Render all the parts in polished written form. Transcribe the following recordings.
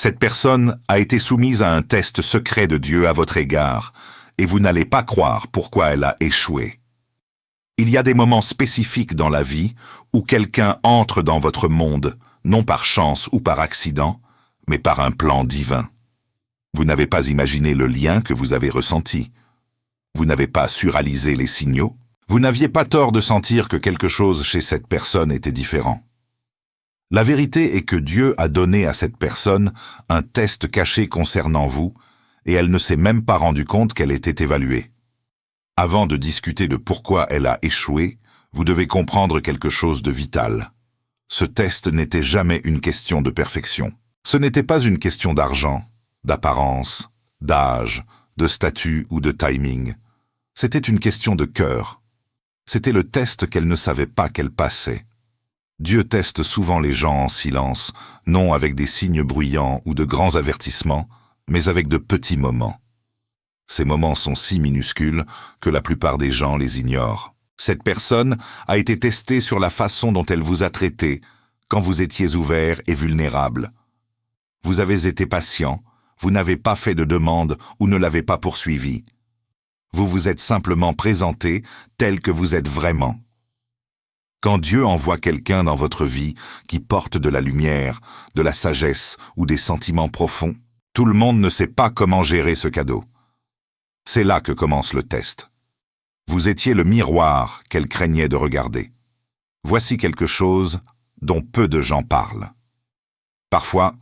Cette personne a été soumise à un test secret de Dieu à votre égard, et vous n'allez pas croire pourquoi elle a échoué. Il y a des moments spécifiques dans la vie où quelqu'un entre dans votre monde, non par chance ou par accident, mais par un plan divin. Vous n'avez pas imaginé le lien que vous avez ressenti. Vous n'avez pas surréalisé les signaux. Vous n'aviez pas tort de sentir que quelque chose chez cette personne était différent. La vérité est que Dieu a donné à cette personne un test caché concernant vous, et elle ne s'est même pas rendue compte qu'elle était évaluée. Avant de discuter de pourquoi elle a échoué, vous devez comprendre quelque chose de vital. Ce test n'était jamais une question de perfection. Ce n'était pas une question d'argent, d'apparence, d'âge, de statut ou de timing. C'était une question de cœur. C'était le test qu'elle ne savait pas qu'elle passait. Dieu teste souvent les gens en silence, non avec des signes bruyants ou de grands avertissements, mais avec de petits moments. Ces moments sont si minuscules que la plupart des gens les ignorent. Cette personne a été testée sur la façon dont elle vous a traité quand vous étiez ouvert et vulnérable. Vous avez été patient, vous n'avez pas fait de demande ou ne l'avez pas poursuivi. Vous vous êtes simplement présenté tel que vous êtes vraiment. Quand Dieu envoie quelqu'un dans votre vie qui porte de la lumière, de la sagesse ou des sentiments profonds, tout le monde ne sait pas comment gérer ce cadeau. C'est là que commence le test. Vous étiez le miroir qu'elle craignait de regarder. Voici quelque chose dont peu de gens parlent. Parfois,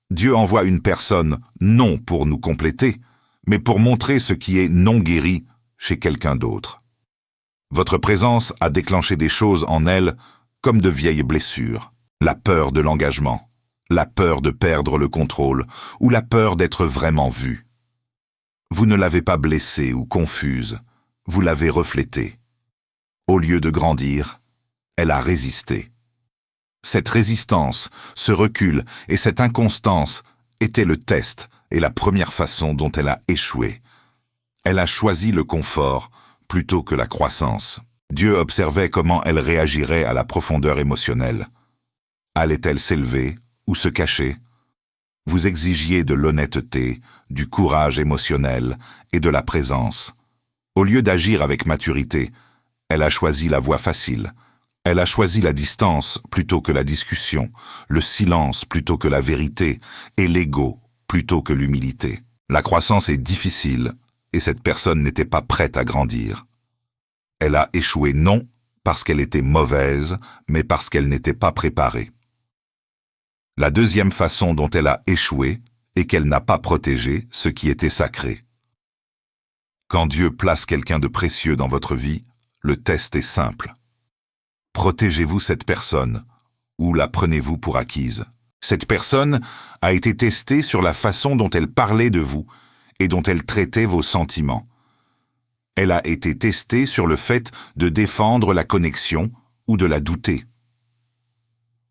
Dieu envoie une personne non pour nous compléter, mais pour montrer ce qui est non guéri chez quelqu'un d'autre. Votre présence a déclenché des choses en elle comme de vieilles blessures. La peur de l'engagement, la peur de perdre le contrôle ou la peur d'être vraiment vue. Vous ne l'avez pas blessée ou confuse, vous l'avez reflétée. Au lieu de grandir, elle a résisté. Cette résistance, ce recul et cette inconstance étaient le test et la première façon dont elle a échoué. Elle a choisi le confort plutôt que la croissance. Dieu observait comment elle réagirait à la profondeur émotionnelle. Allait-elle s'élever ou se cacher? Vous exigiez de l'honnêteté, du courage émotionnel et de la présence. Au lieu d'agir avec maturité, elle a choisi la voie facile. Elle a choisi la distance plutôt que la discussion, le silence plutôt que la vérité et l'ego plutôt que l'humilité. La croissance est difficile et cette personne n'était pas prête à grandir. Elle a échoué non parce qu'elle était mauvaise, mais parce qu'elle n'était pas préparée. La deuxième façon dont elle a échoué est qu'elle n'a pas protégé ce qui était sacré. Quand Dieu place quelqu'un de précieux dans votre vie, le test est simple. Protégez-vous cette personne ou la prenez-vous pour acquise? Cette personne a été testée sur la façon dont elle parlait de vous et dont elle traitait vos sentiments. Elle a été testée sur le fait de défendre la connexion ou de la douter.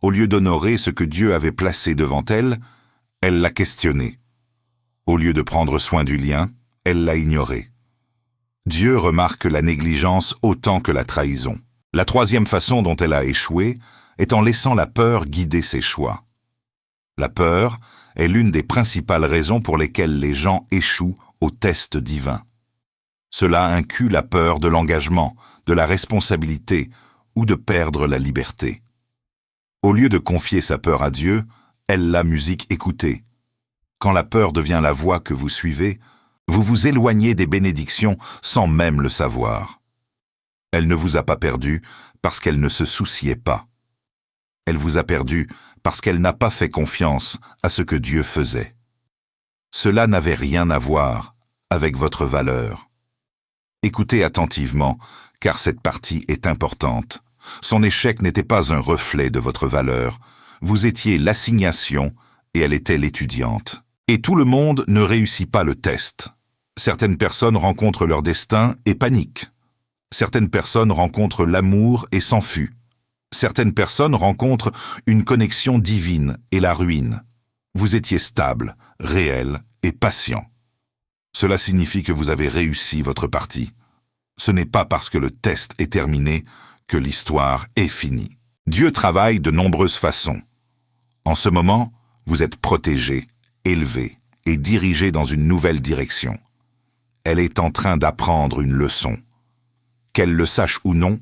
Au lieu d'honorer ce que Dieu avait placé devant elle, elle l'a questionné. Au lieu de prendre soin du lien, elle l'a ignoré. Dieu remarque la négligence autant que la trahison. La troisième façon dont elle a échoué est en laissant la peur guider ses choix. La peur est l'une des principales raisons pour lesquelles les gens échouent au test divin. Cela inclut la peur de l'engagement, de la responsabilité ou de perdre la liberté. Au lieu de confier sa peur à Dieu, elle l'a musique écoutée. Quand la peur devient la voie que vous suivez, vous vous éloignez des bénédictions sans même le savoir. Elle ne vous a pas perdu parce qu'elle ne se souciait pas. Elle vous a perdu parce qu'elle n'a pas fait confiance à ce que Dieu faisait. Cela n'avait rien à voir avec votre valeur. Écoutez attentivement, car cette partie est importante. Son échec n'était pas un reflet de votre valeur. Vous étiez l'assignation et elle était l'étudiante. Et tout le monde ne réussit pas le test. Certaines personnes rencontrent leur destin et paniquent. Certaines personnes rencontrent l'amour et s'enfuient. Certaines personnes rencontrent une connexion divine et la ruinent. Vous étiez stable, réel et patient. Cela signifie que vous avez réussi votre partie. Ce n'est pas parce que le test est terminé que l'histoire est finie. Dieu travaille de nombreuses façons. En ce moment, vous êtes protégé élevée et dirigée dans une nouvelle direction. Elle est en train d'apprendre une leçon. Qu'elle le sache ou non,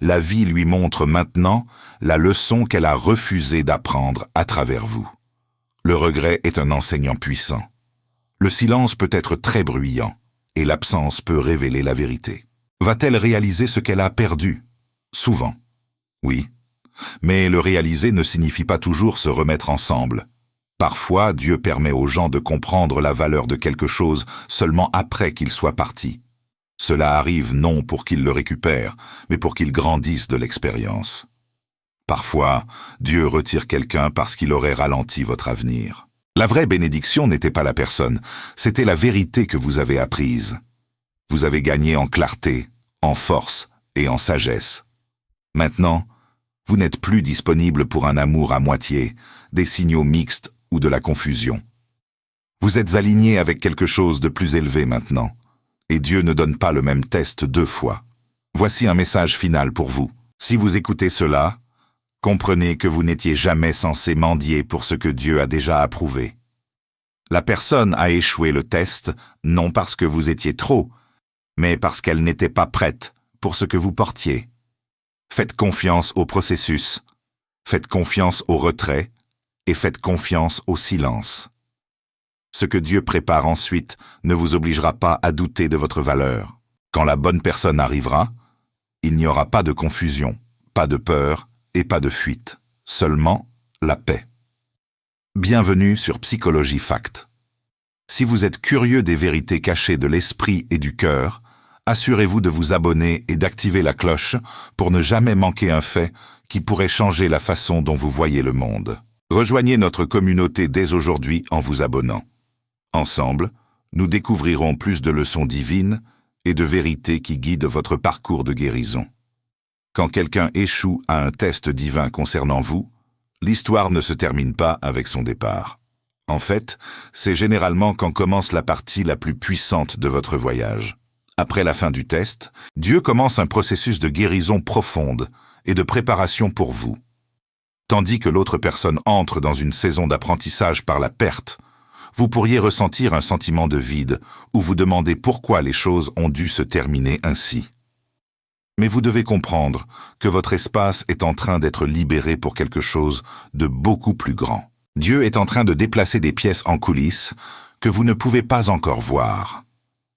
la vie lui montre maintenant la leçon qu'elle a refusé d'apprendre à travers vous. Le regret est un enseignant puissant. Le silence peut être très bruyant et l'absence peut révéler la vérité. Va-t-elle réaliser ce qu'elle a perdu? Souvent. Oui. Mais le réaliser ne signifie pas toujours se remettre ensemble. Parfois, Dieu permet aux gens de comprendre la valeur de quelque chose seulement après qu'ils soient partis. Cela arrive non pour qu'ils le récupèrent, mais pour qu'ils grandissent de l'expérience. Parfois, Dieu retire quelqu'un parce qu'il aurait ralenti votre avenir. La vraie bénédiction n'était pas la personne, c'était la vérité que vous avez apprise. Vous avez gagné en clarté, en force et en sagesse. Maintenant, vous n'êtes plus disponible pour un amour à moitié, des signaux mixtes ou de la confusion. Vous êtes aligné avec quelque chose de plus élevé maintenant, et Dieu ne donne pas le même test 2 fois. Voici un message final pour vous. Si vous écoutez cela, comprenez que vous n'étiez jamais censé mendier pour ce que Dieu a déjà approuvé. La personne a échoué le test, non parce que vous étiez trop, mais parce qu'elle n'était pas prête pour ce que vous portiez. Faites confiance au processus, faites confiance au retrait et faites confiance au silence. Ce que Dieu prépare ensuite ne vous obligera pas à douter de votre valeur. Quand la bonne personne arrivera, il n'y aura pas de confusion, pas de peur et pas de fuite, seulement la paix. Bienvenue sur Psychologie Fact. Si vous êtes curieux des vérités cachées de l'esprit et du cœur, assurez-vous de vous abonner et d'activer la cloche pour ne jamais manquer un fait qui pourrait changer la façon dont vous voyez le monde. Rejoignez notre communauté dès aujourd'hui en vous abonnant. Ensemble, nous découvrirons plus de leçons divines et de vérités qui guident votre parcours de guérison. Quand quelqu'un échoue à un test divin concernant vous, l'histoire ne se termine pas avec son départ. En fait, c'est généralement quand commence la partie la plus puissante de votre voyage. Après la fin du test, Dieu commence un processus de guérison profonde et de préparation pour vous. Tandis que l'autre personne entre dans une saison d'apprentissage par la perte, vous pourriez ressentir un sentiment de vide ou vous demander pourquoi les choses ont dû se terminer ainsi. Mais vous devez comprendre que votre espace est en train d'être libéré pour quelque chose de beaucoup plus grand. Dieu est en train de déplacer des pièces en coulisses que vous ne pouvez pas encore voir.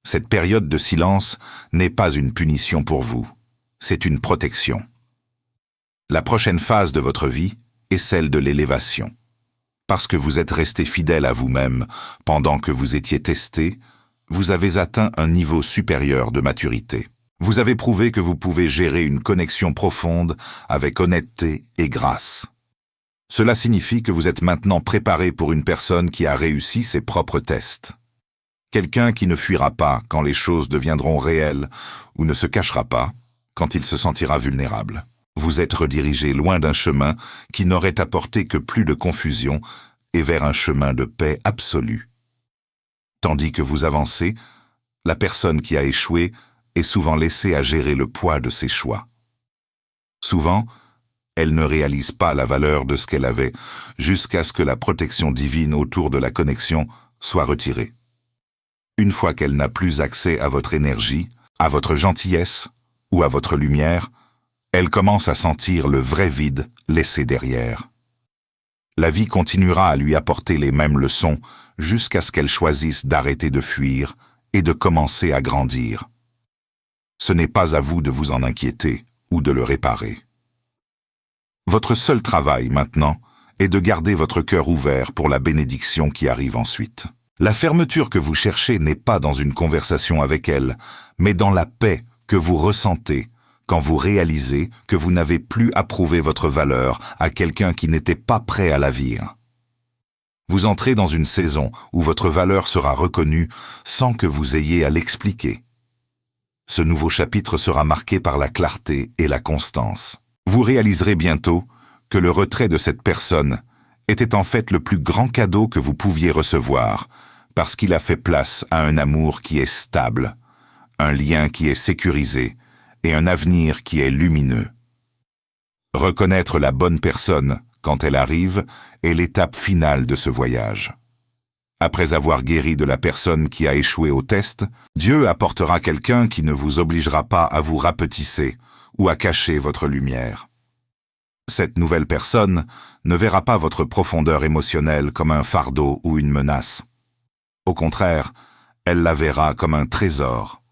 Cette période de silence n'est pas une punition pour vous, c'est une protection. La prochaine phase de votre vie est celle de l'élévation. Parce que vous êtes resté fidèle à vous-même pendant que vous étiez testé, vous avez atteint un niveau supérieur de maturité. Vous avez prouvé que vous pouvez gérer une connexion profonde avec honnêteté et grâce. Cela signifie que vous êtes maintenant préparé pour une personne qui a réussi ses propres tests. Quelqu'un qui ne fuira pas quand les choses deviendront réelles ou ne se cachera pas quand il se sentira vulnérable. Vous êtes redirigé loin d'un chemin qui n'aurait apporté que plus de confusion et vers un chemin de paix absolue. Tandis que vous avancez, la personne qui a échoué est souvent laissée à gérer le poids de ses choix. Souvent, elle ne réalise pas la valeur de ce qu'elle avait jusqu'à ce que la protection divine autour de la connexion soit retirée. Une fois qu'elle n'a plus accès à votre énergie, à votre gentillesse ou à votre lumière, elle commence à sentir le vrai vide laissé derrière. La vie continuera à lui apporter les mêmes leçons jusqu'à ce qu'elle choisisse d'arrêter de fuir et de commencer à grandir. Ce n'est pas à vous de vous en inquiéter ou de le réparer. Votre seul travail maintenant est de garder votre cœur ouvert pour la bénédiction qui arrive ensuite. La fermeture que vous cherchez n'est pas dans une conversation avec elle, mais dans la paix que vous ressentez quand vous réalisez que vous n'avez plus approuvé votre valeur à quelqu'un qui n'était pas prêt à la vivre. Vous entrez dans une saison où votre valeur sera reconnue sans que vous ayez à l'expliquer. Ce nouveau chapitre sera marqué par la clarté et la constance. Vous réaliserez bientôt que le retrait de cette personne était en fait le plus grand cadeau que vous pouviez recevoir, parce qu'il a fait place à un amour qui est stable, un lien qui est sécurisé et un avenir qui est lumineux. Reconnaître la bonne personne quand elle arrive est l'étape finale de ce voyage. Après avoir guéri de la personne qui a échoué au test, Dieu apportera quelqu'un qui ne vous obligera pas à vous rapetisser ou à cacher votre lumière. Cette nouvelle personne ne verra pas votre profondeur émotionnelle comme un fardeau ou une menace. Au contraire, elle la verra comme un trésor.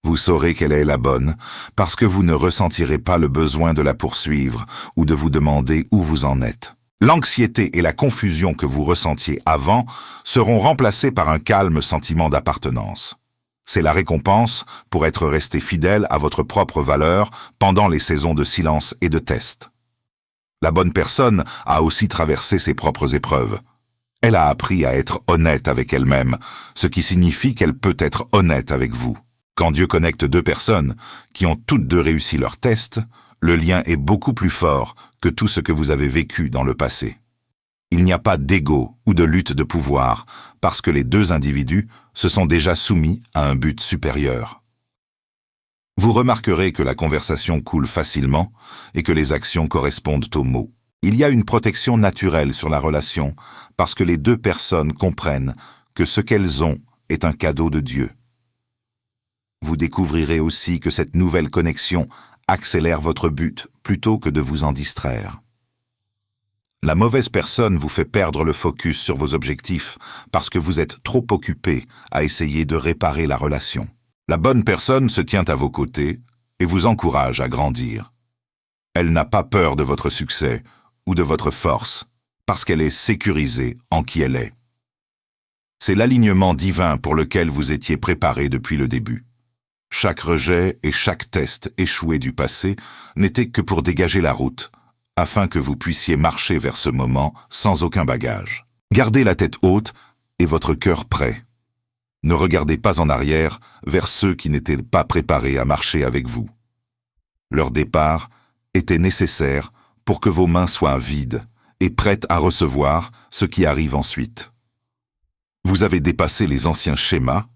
Vous saurez qu'elle est la bonne parce que vous ne ressentirez pas le besoin de la poursuivre ou de vous demander où vous en êtes. L'anxiété et la confusion que vous ressentiez avant seront remplacées par un calme sentiment d'appartenance. C'est la récompense pour être resté fidèle à votre propre valeur pendant les saisons de silence et de test. La bonne personne a aussi traversé ses propres épreuves. Elle a appris à être honnête avec elle-même, ce qui signifie qu'elle peut être honnête avec vous. Quand Dieu connecte deux personnes qui ont toutes deux réussi leur test, le lien est beaucoup plus fort que tout ce que vous avez vécu dans le passé. Il n'y a pas d'ego ou de lutte de pouvoir, parce que les deux individus se sont déjà soumis à un but supérieur. Vous remarquerez que la conversation coule facilement et que les actions correspondent aux mots. Il y a une protection naturelle sur la relation, parce que les deux personnes comprennent que ce qu'elles ont est un cadeau de Dieu. Vous découvrirez aussi que cette nouvelle connexion accélère votre but plutôt que de vous en distraire. La mauvaise personne vous fait perdre le focus sur vos objectifs parce que vous êtes trop occupé à essayer de réparer la relation. La bonne personne se tient à vos côtés et vous encourage à grandir. Elle n'a pas peur de votre succès ou de votre force parce qu'elle est sécurisée en qui elle est. C'est l'alignement divin pour lequel vous étiez préparé depuis le début. Chaque rejet et chaque test échoué du passé n'étaient que pour dégager la route, afin que vous puissiez marcher vers ce moment sans aucun bagage. Gardez la tête haute et votre cœur prêt. Ne regardez pas en arrière vers ceux qui n'étaient pas préparés à marcher avec vous. Leur départ était nécessaire pour que vos mains soient vides et prêtes à recevoir ce qui arrive ensuite. Vous avez dépassé les anciens schémas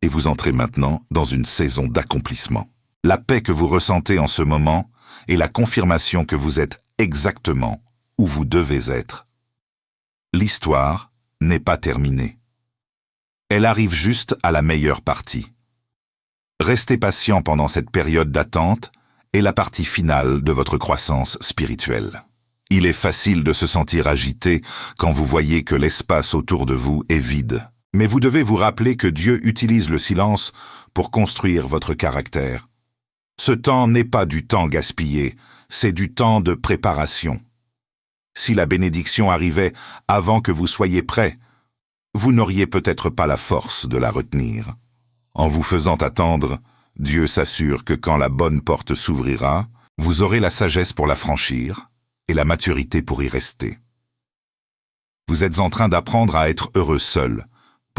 et vous entrez maintenant dans une saison d'accomplissement. La paix que vous ressentez en ce moment est la confirmation que vous êtes exactement où vous devez être. L'histoire n'est pas terminée. Elle arrive juste à la meilleure partie. Restez patient pendant cette période d'attente et la partie finale de votre croissance spirituelle. Il est facile de se sentir agité quand vous voyez que l'espace autour de vous est vide. Mais vous devez vous rappeler que Dieu utilise le silence pour construire votre caractère. Ce temps n'est pas du temps gaspillé, c'est du temps de préparation. Si la bénédiction arrivait avant que vous soyez prêt, vous n'auriez peut-être pas la force de la retenir. En vous faisant attendre, Dieu s'assure que quand la bonne porte s'ouvrira, vous aurez la sagesse pour la franchir et la maturité pour y rester. Vous êtes en train d'apprendre à être heureux seul,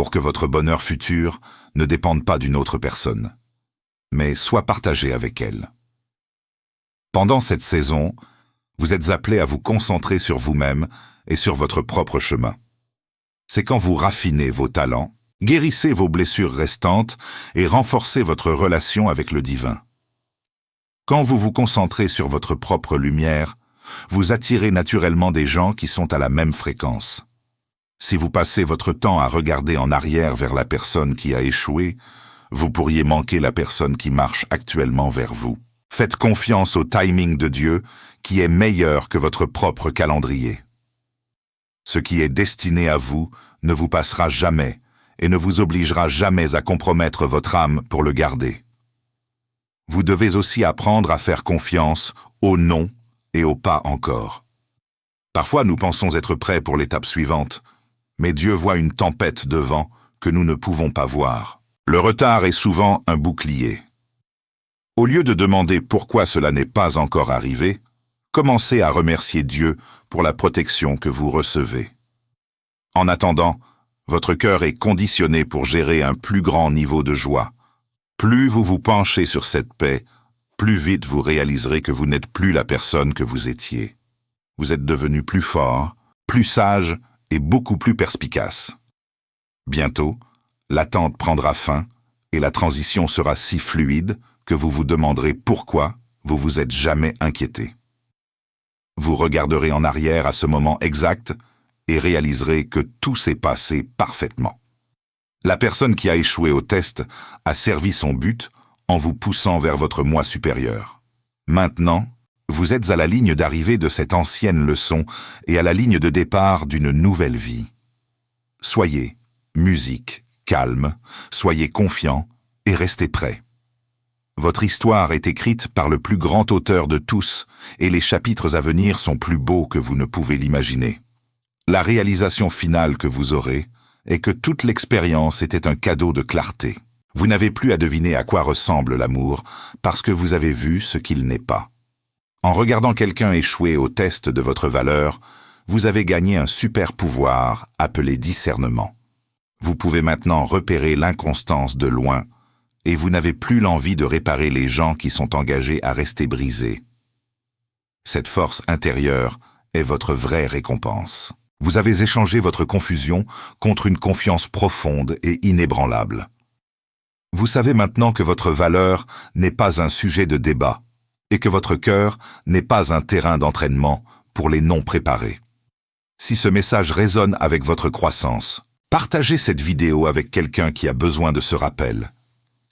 pour que votre bonheur futur ne dépende pas d'une autre personne, mais soit partagé avec elle. Pendant cette saison, vous êtes appelé à vous concentrer sur vous-même et sur votre propre chemin. C'est quand vous raffinez vos talents, guérissez vos blessures restantes et renforcez votre relation avec le divin. Quand vous vous concentrez sur votre propre lumière, vous attirez naturellement des gens qui sont à la même fréquence. Si vous passez votre temps à regarder en arrière vers la personne qui a échoué, vous pourriez manquer la personne qui marche actuellement vers vous. Faites confiance au timing de Dieu qui est meilleur que votre propre calendrier. Ce qui est destiné à vous ne vous passera jamais et ne vous obligera jamais à compromettre votre âme pour le garder. Vous devez aussi apprendre à faire confiance au non et au pas encore. Parfois, nous pensons être prêts pour l'étape suivante, mais Dieu voit une tempête devant que nous ne pouvons pas voir. Le retard est souvent un bouclier. Au lieu de demander pourquoi cela n'est pas encore arrivé, commencez à remercier Dieu pour la protection que vous recevez. En attendant, votre cœur est conditionné pour gérer un plus grand niveau de joie. Plus vous vous penchez sur cette paix, plus vite vous réaliserez que vous n'êtes plus la personne que vous étiez. Vous êtes devenu plus fort, plus sage et beaucoup plus perspicace. Bientôt, l'attente prendra fin et la transition sera si fluide que vous vous demanderez pourquoi vous vous êtes jamais inquiété. Vous regarderez en arrière à ce moment exact et réaliserez que tout s'est passé parfaitement. La personne qui a échoué au test a servi son but en vous poussant vers votre moi supérieur. Maintenant, vous êtes à la ligne d'arrivée de cette ancienne leçon et à la ligne de départ d'une nouvelle vie. Soyez musique, calme, soyez confiant et restez prêt. Votre histoire est écrite par le plus grand auteur de tous et les chapitres à venir sont plus beaux que vous ne pouvez l'imaginer. La réalisation finale que vous aurez est que toute l'expérience était un cadeau de clarté. Vous n'avez plus à deviner à quoi ressemble l'amour parce que vous avez vu ce qu'il n'est pas. En regardant quelqu'un échouer au test de votre valeur, vous avez gagné un super pouvoir appelé discernement. Vous pouvez maintenant repérer l'inconstance de loin et vous n'avez plus l'envie de réparer les gens qui sont engagés à rester brisés. Cette force intérieure est votre vraie récompense. Vous avez échangé votre confusion contre une confiance profonde et inébranlable. Vous savez maintenant que votre valeur n'est pas un sujet de débat et que votre cœur n'est pas un terrain d'entraînement pour les non-préparés. Si ce message résonne avec votre croissance, partagez cette vidéo avec quelqu'un qui a besoin de ce rappel.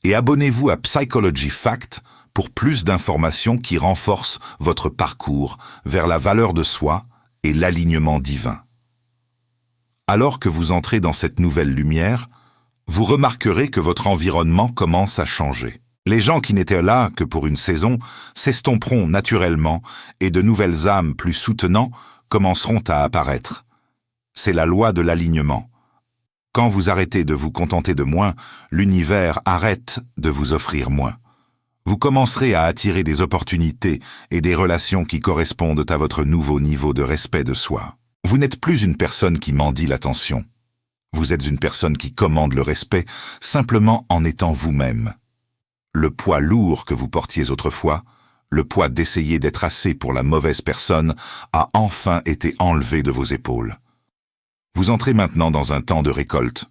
Et abonnez-vous à Psychology Fact pour plus d'informations qui renforcent votre parcours vers la valeur de soi et l'alignement divin. Alors que vous entrez dans cette nouvelle lumière, vous remarquerez que votre environnement commence à changer. Les gens qui n'étaient là que pour une saison s'estomperont naturellement et de nouvelles âmes plus soutenantes commenceront à apparaître. C'est la loi de l'alignement. Quand vous arrêtez de vous contenter de moins, l'univers arrête de vous offrir moins. Vous commencerez à attirer des opportunités et des relations qui correspondent à votre nouveau niveau de respect de soi. Vous n'êtes plus une personne qui mendie l'attention. Vous êtes une personne qui commande le respect simplement en étant vous-même. Le poids lourd que vous portiez autrefois, le poids d'essayer d'être assez pour la mauvaise personne, a enfin été enlevé de vos épaules. Vous entrez maintenant dans un temps de récolte.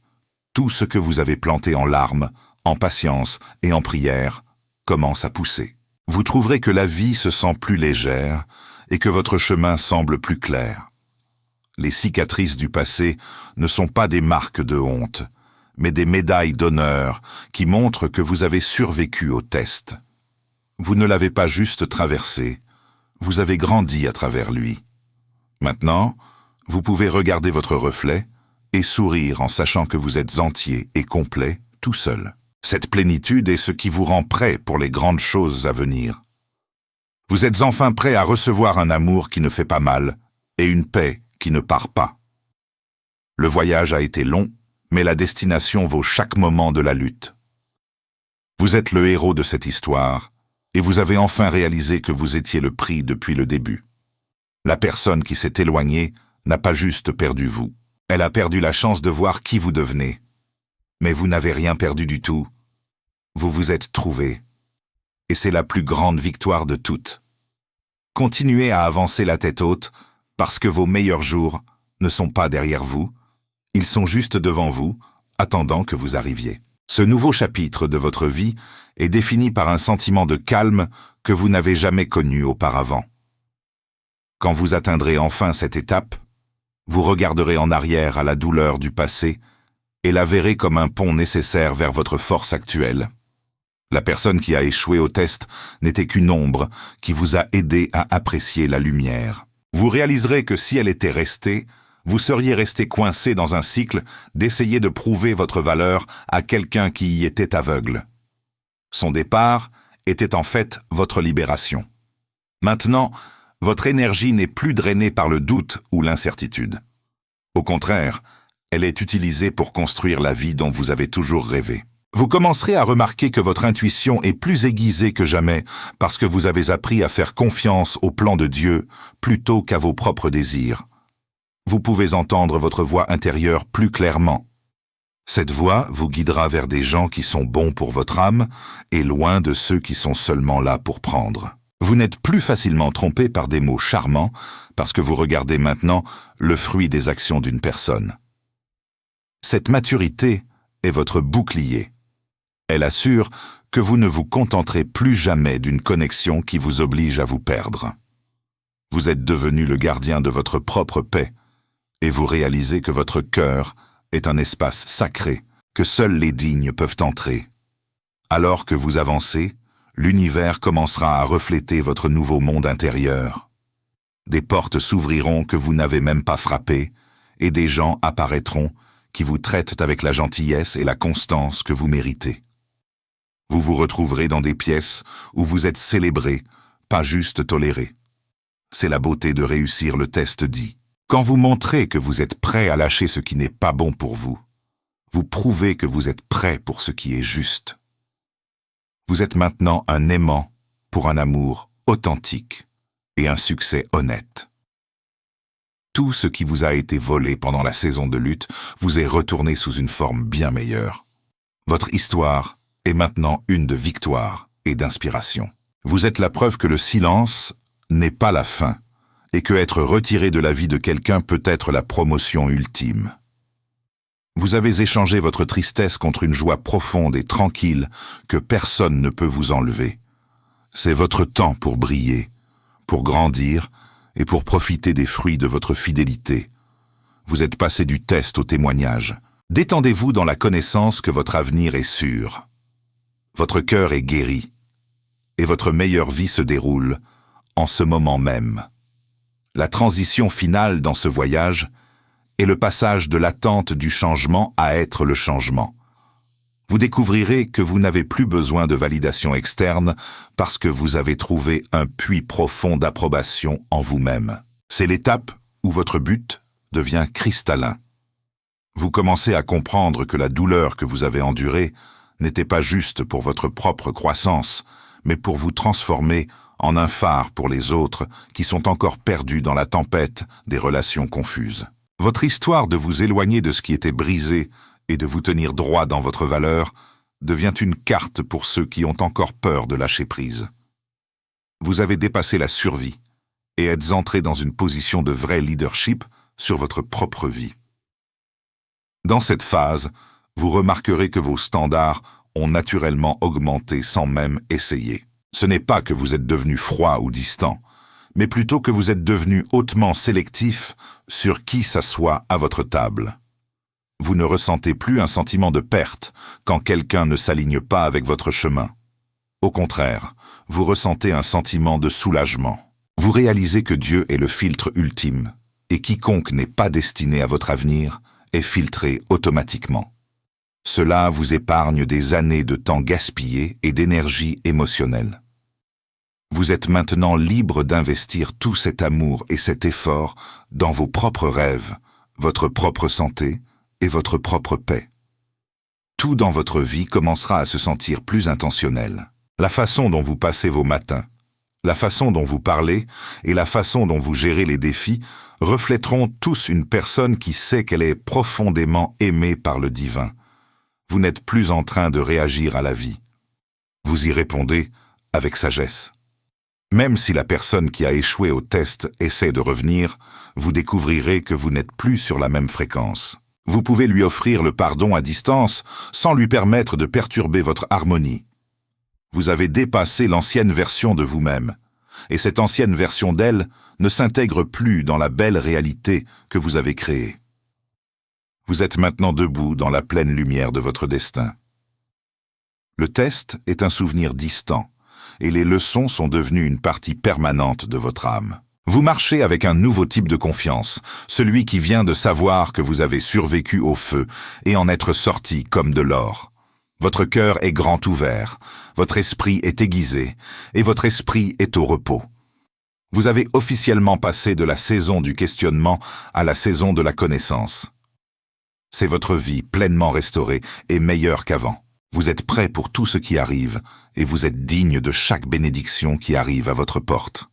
Tout ce que vous avez planté en larmes, en patience et en prière commence à pousser. Vous trouverez que la vie se sent plus légère et que votre chemin semble plus clair. Les cicatrices du passé ne sont pas des marques de honte, mais des médailles d'honneur qui montrent que vous avez survécu au test. Vous ne l'avez pas juste traversé, vous avez grandi à travers lui. Maintenant, vous pouvez regarder votre reflet et sourire en sachant que vous êtes entier et complet tout seul. Cette plénitude est ce qui vous rend prêt pour les grandes choses à venir. Vous êtes enfin prêt à recevoir un amour qui ne fait pas mal et une paix qui ne part pas. Le voyage a été long, mais la destination vaut chaque moment de la lutte. Vous êtes le héros de cette histoire, et vous avez enfin réalisé que vous étiez le prix depuis le début. La personne qui s'est éloignée n'a pas juste perdu vous. Elle a perdu la chance de voir qui vous devenez. Mais vous n'avez rien perdu du tout. Vous vous êtes trouvé. Et c'est la plus grande victoire de toutes. Continuez à avancer la tête haute, parce que vos meilleurs jours ne sont pas derrière vous, ils sont juste devant vous, attendant que vous arriviez. Ce nouveau chapitre de votre vie est défini par un sentiment de calme que vous n'avez jamais connu auparavant. Quand vous atteindrez enfin cette étape, vous regarderez en arrière à la douleur du passé et la verrez comme un pont nécessaire vers votre force actuelle. La personne qui a échoué au test n'était qu'une ombre qui vous a aidé à apprécier la lumière. Vous réaliserez que si elle était restée, vous seriez resté coincé dans un cycle d'essayer de prouver votre valeur à quelqu'un qui y était aveugle. Son départ était en fait votre libération. Maintenant, votre énergie n'est plus drainée par le doute ou l'incertitude. Au contraire, elle est utilisée pour construire la vie dont vous avez toujours rêvé. Vous commencerez à remarquer que votre intuition est plus aiguisée que jamais parce que vous avez appris à faire confiance au plan de Dieu plutôt qu'à vos propres désirs. Vous pouvez entendre votre voix intérieure plus clairement. Cette voix vous guidera vers des gens qui sont bons pour votre âme et loin de ceux qui sont seulement là pour prendre. Vous n'êtes plus facilement trompé par des mots charmants parce que vous regardez maintenant le fruit des actions d'une personne. Cette maturité est votre bouclier. Elle assure que vous ne vous contenterez plus jamais d'une connexion qui vous oblige à vous perdre. Vous êtes devenu le gardien de votre propre paix, Et vous réalisez que votre cœur est un espace sacré, que seuls les dignes peuvent entrer. Alors que vous avancez, l'univers commencera à refléter votre nouveau monde intérieur. Des portes s'ouvriront que vous n'avez même pas frappées, et des gens apparaîtront qui vous traitent avec la gentillesse et la constance que vous méritez. Vous vous retrouverez dans des pièces où vous êtes célébré, pas juste toléré. C'est la beauté de réussir le test dit. Quand vous montrez que vous êtes prêt à lâcher ce qui n'est pas bon pour vous, vous prouvez que vous êtes prêt pour ce qui est juste. Vous êtes maintenant un aimant pour un amour authentique et un succès honnête. Tout ce qui vous a été volé pendant la saison de lutte vous est retourné sous une forme bien meilleure. Votre histoire est maintenant une de victoire et d'inspiration. Vous êtes la preuve que le silence n'est pas la fin et que être retiré de la vie de quelqu'un peut être la promotion ultime. Vous avez échangé votre tristesse contre une joie profonde et tranquille que personne ne peut vous enlever. C'est votre temps pour briller, pour grandir et pour profiter des fruits de votre fidélité. Vous êtes passé du test au témoignage. Détendez-vous dans la connaissance que votre avenir est sûr. Votre cœur est guéri et votre meilleure vie se déroule en ce moment même. La transition finale dans ce voyage est le passage de l'attente du changement à être le changement. Vous découvrirez que vous n'avez plus besoin de validation externe parce que vous avez trouvé un puits profond d'approbation en vous-même. C'est l'étape où votre but devient cristallin. Vous commencez à comprendre que la douleur que vous avez endurée n'était pas juste pour votre propre croissance, mais pour vous transformer en un phare pour les autres qui sont encore perdus dans la tempête des relations confuses. Votre histoire de vous éloigner de ce qui était brisé et de vous tenir droit dans votre valeur devient une carte pour ceux qui ont encore peur de lâcher prise. Vous avez dépassé la survie et êtes entré dans une position de vrai leadership sur votre propre vie. Dans cette phase, vous remarquerez que vos standards ont naturellement augmenté sans même essayer. Ce n'est pas que vous êtes devenu froid ou distant, mais plutôt que vous êtes devenu hautement sélectif sur qui s'assoit à votre table. Vous ne ressentez plus un sentiment de perte quand quelqu'un ne s'aligne pas avec votre chemin. Au contraire, vous ressentez un sentiment de soulagement. Vous réalisez que Dieu est le filtre ultime, et quiconque n'est pas destiné à votre avenir est filtré automatiquement. Cela vous épargne des années de temps gaspillé et d'énergie émotionnelle. Vous êtes maintenant libre d'investir tout cet amour et cet effort dans vos propres rêves, votre propre santé et votre propre paix. Tout dans votre vie commencera à se sentir plus intentionnel. La façon dont vous passez vos matins, la façon dont vous parlez et la façon dont vous gérez les défis reflèteront tous une personne qui sait qu'elle est profondément aimée par le divin. Vous n'êtes plus en train de réagir à la vie. Vous y répondez avec sagesse. Même si la personne qui a échoué au test essaie de revenir, vous découvrirez que vous n'êtes plus sur la même fréquence. Vous pouvez lui offrir le pardon à distance sans lui permettre de perturber votre harmonie. Vous avez dépassé l'ancienne version de vous-même, et cette ancienne version d'elle ne s'intègre plus dans la belle réalité que vous avez créée. Vous êtes maintenant debout dans la pleine lumière de votre destin. Le test est un souvenir distant, et les leçons sont devenues une partie permanente de votre âme. Vous marchez avec un nouveau type de confiance, celui qui vient de savoir que vous avez survécu au feu et en être sorti comme de l'or. Votre cœur est grand ouvert, votre esprit est aiguisé, et votre esprit est au repos. Vous avez officiellement passé de la saison du questionnement à la saison de la connaissance. C'est votre vie pleinement restaurée et meilleure qu'avant. Vous êtes prêt pour tout ce qui arrive, et vous êtes digne de chaque bénédiction qui arrive à votre porte.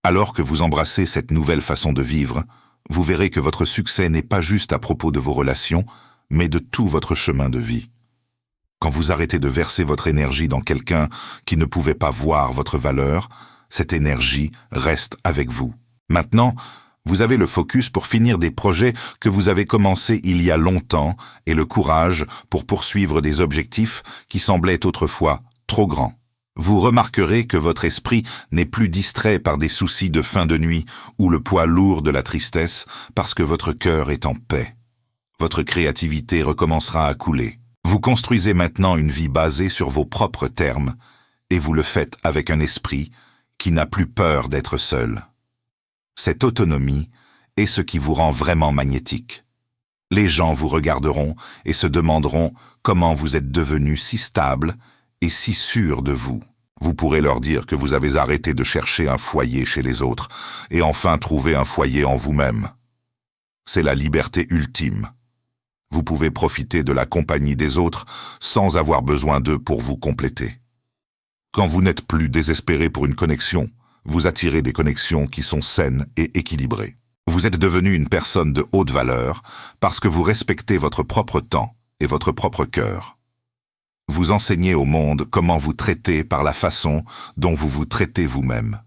Alors que vous embrassez cette nouvelle façon de vivre, vous verrez que votre succès n'est pas juste à propos de vos relations, mais de tout votre chemin de vie. Quand vous arrêtez de verser votre énergie dans quelqu'un qui ne pouvait pas voir votre valeur, cette énergie reste avec vous. Maintenant, vous avez le focus pour finir des projets que vous avez commencés il y a longtemps et le courage pour poursuivre des objectifs qui semblaient autrefois trop grands. Vous remarquerez que votre esprit n'est plus distrait par des soucis de fin de nuit ou le poids lourd de la tristesse parce que votre cœur est en paix. Votre créativité recommencera à couler. Vous construisez maintenant une vie basée sur vos propres termes et vous le faites avec un esprit qui n'a plus peur d'être seul. Cette autonomie est ce qui vous rend vraiment magnétique. Les gens vous regarderont et se demanderont comment vous êtes devenu si stable et si sûr de vous. Vous pourrez leur dire que vous avez arrêté de chercher un foyer chez les autres et enfin trouvé un foyer en vous-même. C'est la liberté ultime. Vous pouvez profiter de la compagnie des autres sans avoir besoin d'eux pour vous compléter. Quand vous n'êtes plus désespéré pour une connexion, vous attirez des connexions qui sont saines et équilibrées. Vous êtes devenu une personne de haute valeur parce que vous respectez votre propre temps et votre propre cœur. Vous enseignez au monde comment vous traiter par la façon dont vous vous traitez vous-même.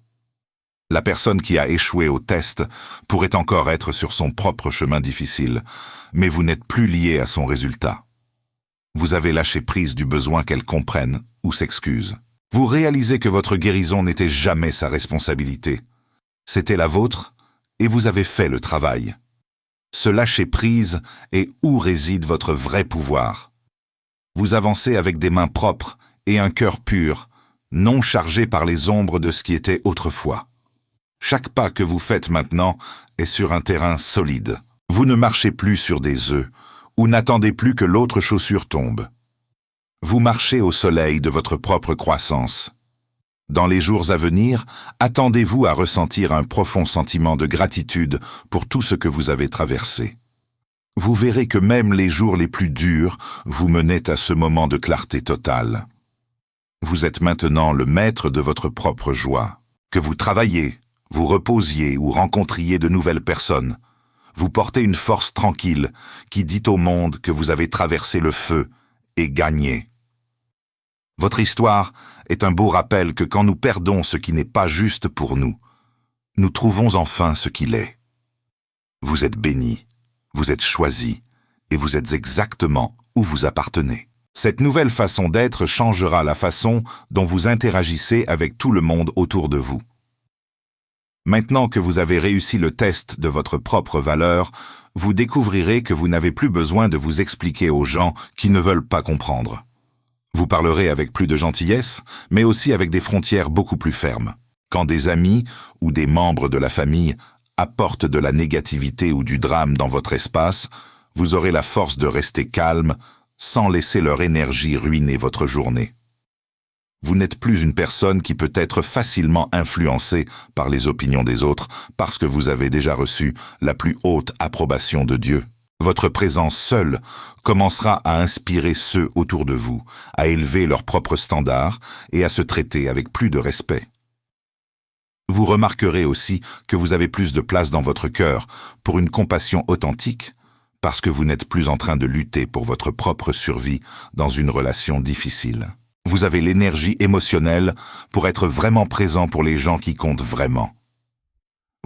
La personne qui a échoué au test pourrait encore être sur son propre chemin difficile, mais vous n'êtes plus lié à son résultat. Vous avez lâché prise du besoin qu'elle comprenne ou s'excuse. Vous réalisez que votre guérison n'était jamais sa responsabilité. C'était la vôtre et vous avez fait le travail. Ce lâcher prise est où réside votre vrai pouvoir. Vous avancez avec des mains propres et un cœur pur, non chargé par les ombres de ce qui était autrefois. Chaque pas que vous faites maintenant est sur un terrain solide. Vous ne marchez plus sur des œufs ou n'attendez plus que l'autre chaussure tombe. Vous marchez au soleil de votre propre croissance. Dans les jours à venir, attendez-vous à ressentir un profond sentiment de gratitude pour tout ce que vous avez traversé. Vous verrez que même les jours les plus durs vous menaient à ce moment de clarté totale. Vous êtes maintenant le maître de votre propre joie. Que vous travailliez, vous reposiez ou rencontriez de nouvelles personnes, vous portez une force tranquille qui dit au monde que vous avez traversé le feu et gagné. Votre histoire est un beau rappel que quand nous perdons ce qui n'est pas juste pour nous, nous trouvons enfin ce qu'il est. Vous êtes béni. Vous êtes choisi et vous êtes exactement où vous appartenez. Cette nouvelle façon d'être changera la façon dont vous interagissez avec tout le monde autour de vous. Maintenant que vous avez réussi le test de votre propre valeur, vous découvrirez que vous n'avez plus besoin de vous expliquer aux gens qui ne veulent pas comprendre. Vous parlerez avec plus de gentillesse, mais aussi avec des frontières beaucoup plus fermes. Quand des amis ou des membres de la famille apportent de la négativité ou du drame dans votre espace, vous aurez la force de rester calme sans laisser leur énergie ruiner votre journée. Vous n'êtes plus une personne qui peut être facilement influencée par les opinions des autres parce que vous avez déjà reçu la plus haute approbation de Dieu. Votre présence seule commencera à inspirer ceux autour de vous, à élever leurs propres standards et à se traiter avec plus de respect. Vous remarquerez aussi que vous avez plus de place dans votre cœur pour une compassion authentique, parce que vous n'êtes plus en train de lutter pour votre propre survie dans une relation difficile. Vous avez l'énergie émotionnelle pour être vraiment présent pour les gens qui comptent vraiment.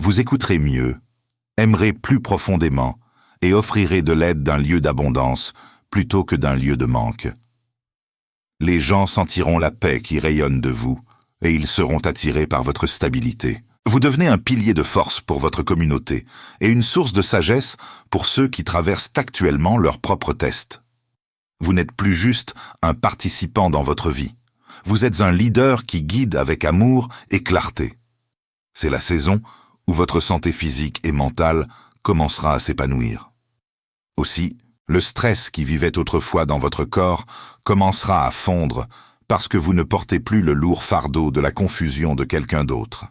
Vous écouterez mieux, aimerez plus profondément et offrirez de l'aide d'un lieu d'abondance plutôt que d'un lieu de manque. Les gens sentiront la paix qui rayonne de vous et ils seront attirés par votre stabilité. Vous devenez un pilier de force pour votre communauté et une source de sagesse pour ceux qui traversent actuellement leur propre test. Vous n'êtes plus juste un participant dans votre vie. Vous êtes un leader qui guide avec amour et clarté. C'est la saison où votre santé physique et mentale commencera à s'épanouir. Aussi, le stress qui vivait autrefois dans votre corps commencera à fondre parce que vous ne portez plus le lourd fardeau de la confusion de quelqu'un d'autre.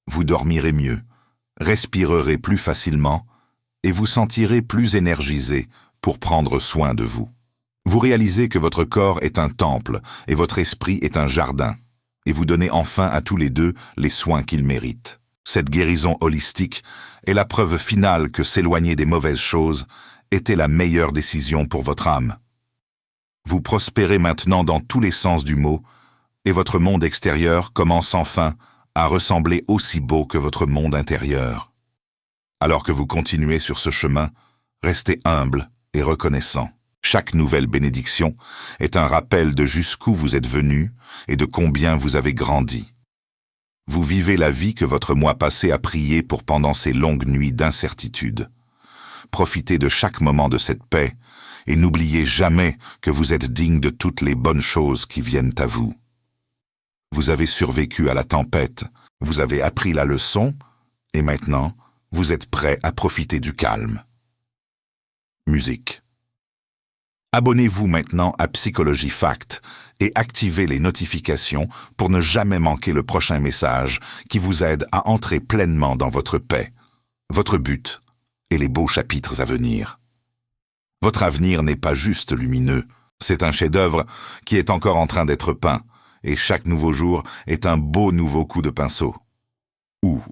Vous dormirez mieux, respirerez plus facilement et vous sentirez plus énergisé pour prendre soin de vous. Vous réalisez que votre corps est un temple et votre esprit est un jardin, et vous donnez enfin à tous les deux les soins qu'ils méritent. Cette guérison holistique est la preuve finale que s'éloigner des mauvaises choses était la meilleure décision pour votre âme. Vous prospérez maintenant dans tous les sens du mot, et votre monde extérieur commence enfin à ressembler aussi beau que votre monde intérieur. Alors que vous continuez sur ce chemin, restez humble et reconnaissant. Chaque nouvelle bénédiction est un rappel de jusqu'où vous êtes venu et de combien vous avez grandi. Vous vivez la vie que votre mois passé a prié pour pendant ces longues nuits d'incertitude. Profitez de chaque moment de cette paix et n'oubliez jamais que vous êtes digne de toutes les bonnes choses qui viennent à vous. Vous avez survécu à la tempête, vous avez appris la leçon et maintenant, vous êtes prêt à profiter du calme. Musique. Abonnez-vous maintenant à Psychologie Fact et activez les notifications pour ne jamais manquer le prochain message qui vous aide à entrer pleinement dans votre paix, votre but et les beaux chapitres à venir. Votre avenir n'est pas juste lumineux, c'est un chef-d'œuvre qui est encore en train d'être peint et chaque nouveau jour est un beau nouveau coup de pinceau. Ou